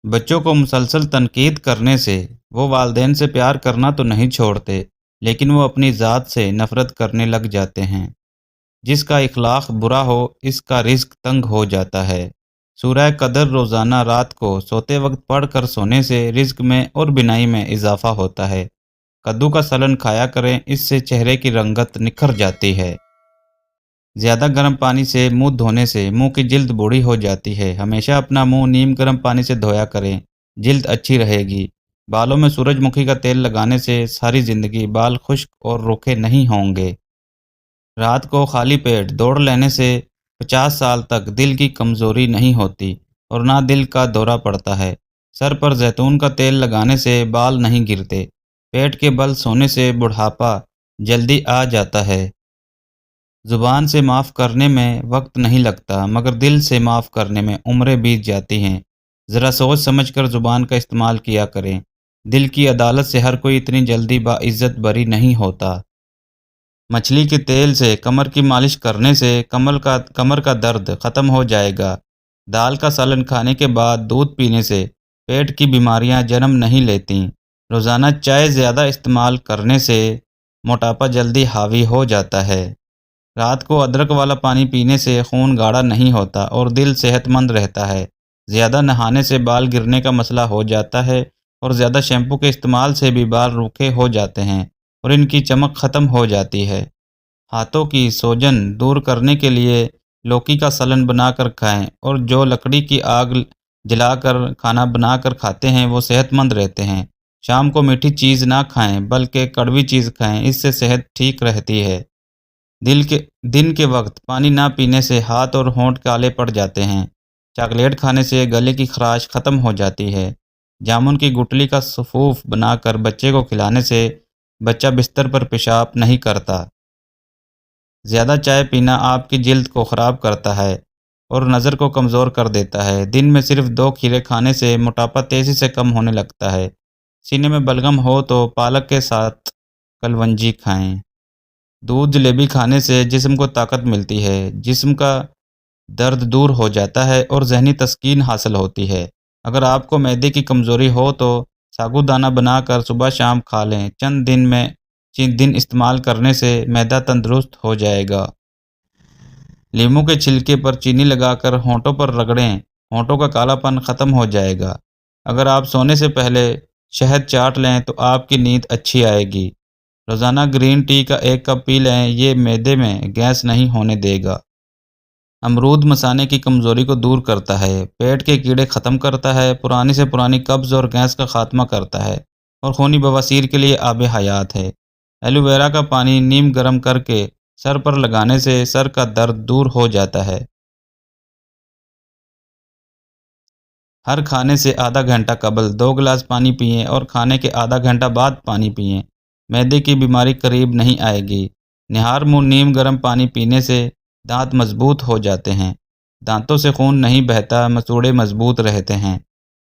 بچوں کو مسلسل تنقید کرنے سے وہ والدین سے پیار کرنا تو نہیں چھوڑتے، لیکن وہ اپنی ذات سے نفرت کرنے لگ جاتے ہیں۔ جس کا اخلاق برا ہو اس کا رزق تنگ ہو جاتا ہے۔ سورہ قدر روزانہ رات کو سوتے وقت پڑھ کر سونے سے رزق میں اور بینائی میں اضافہ ہوتا ہے۔ کدو کا سالن کھایا کریں، اس سے چہرے کی رنگت نکھر جاتی ہے۔ زیادہ گرم پانی سے منہ دھونے سے منہ کی جلد بوڑھی ہو جاتی ہے۔ ہمیشہ اپنا منہ نیم گرم پانی سے دھویا کریں، جلد اچھی رہے گی۔ بالوں میں سورج مکھی کا تیل لگانے سے ساری زندگی بال خشک اور روکھے نہیں ہوں گے۔ رات کو خالی پیٹ دوڑ لینے سے 50 سال تک دل کی کمزوری نہیں ہوتی اور نہ دل کا دورہ پڑتا ہے۔ سر پر زیتون کا تیل لگانے سے بال نہیں گرتے۔ پیٹ کے بل سونے سے بڑھاپا جلدی آ جاتا ہے۔ زبان سے معاف کرنے میں وقت نہیں لگتا، مگر دل سے معاف کرنے میں عمریں بیت جاتی ہیں۔ ذرا سوچ سمجھ کر زبان کا استعمال کیا کریں۔ دل کی عدالت سے ہر کوئی اتنی جلدی باعزت بری نہیں ہوتا۔ مچھلی کے تیل سے کمر کی مالش کرنے سے کمر کا درد ختم ہو جائے گا۔ دال کا سالن کھانے کے بعد دودھ پینے سے پیٹ کی بیماریاں جنم نہیں لیتیں۔ روزانہ چائے زیادہ استعمال کرنے سے موٹاپا جلدی حاوی ہو جاتا ہے۔ رات کو ادرک والا پانی پینے سے خون گاڑھا نہیں ہوتا اور دل صحت مند رہتا ہے۔ زیادہ نہانے سے بال گرنے کا مسئلہ ہو جاتا ہے اور زیادہ شیمپو کے استعمال سے بھی بال روکھے ہو جاتے ہیں اور ان کی چمک ختم ہو جاتی ہے۔ ہاتھوں کی سوجن دور کرنے کے لیے لوکی کا سالن بنا کر کھائیں، اور جو لکڑی کی آگ جلا کر کھانا بنا کر کھاتے ہیں وہ صحت مند رہتے ہیں۔ شام کو میٹھی چیز نہ کھائیں بلکہ کڑوی چیز کھائیں، اس سے صحت ٹھیک رہتی ہے۔ دن کے وقت پانی نہ پینے سے ہاتھ اور ہونٹ کالے پڑ جاتے ہیں۔ چاکلیٹ کھانے سے گلے کی خراش ختم ہو جاتی ہے۔ جامن کی گٹلی کا سفوف بنا کر بچے کو کھلانے سے بچہ بستر پر پیشاب نہیں کرتا۔ زیادہ چائے پینا آپ کی جلد کو خراب کرتا ہے اور نظر کو کمزور کر دیتا ہے۔ دن میں صرف 2 کھیرے کھانے سے موٹاپا تیزی سے کم ہونے لگتا ہے۔ سینے میں بلغم ہو تو پالک کے ساتھ کلونجی کھائیں۔ دودھ جلیبی کھانے سے جسم کو طاقت ملتی ہے، جسم کا درد دور ہو جاتا ہے اور ذہنی تسکین حاصل ہوتی ہے۔ اگر آپ کو معدے کی کمزوری ہو تو ساگو دانہ بنا کر صبح شام کھا لیں۔ چند دن استعمال کرنے سے معدہ تندرست ہو جائے گا۔ لیموں کے چھلکے پر چینی لگا کر ہونٹوں پر رگڑیں، ہونٹوں کا کالا پن ختم ہو جائے گا۔ اگر آپ سونے سے پہلے شہد چاٹ لیں تو آپ کی نیند اچھی آئے گی۔ روزانہ گرین ٹی کا 1 کپ پی لیں، یہ معدے میں گیس نہیں ہونے دے گا۔ امرود مثانے کی کمزوری کو دور کرتا ہے، پیٹ کے کیڑے ختم کرتا ہے، پرانی سے پرانی قبض اور گیس کا خاتمہ کرتا ہے اور خونی بواسیر کے لیے آب حیات ہے۔ ایلو ویرا کا پانی نیم گرم کر کے سر پر لگانے سے سر کا درد دور ہو جاتا ہے۔ ہر کھانے سے آدھا گھنٹہ قبل 2 گلاس پانی پئیں اور کھانے کے آدھا گھنٹہ بعد پانی پئیں۔ معدے کی بیماری قریب نہیں آئے گی۔ نہار منہ نیم گرم پانی پینے سے دانت مضبوط ہو جاتے ہیں۔ دانتوں سے خون نہیں بہتا، مسوڑھے مضبوط رہتے ہیں۔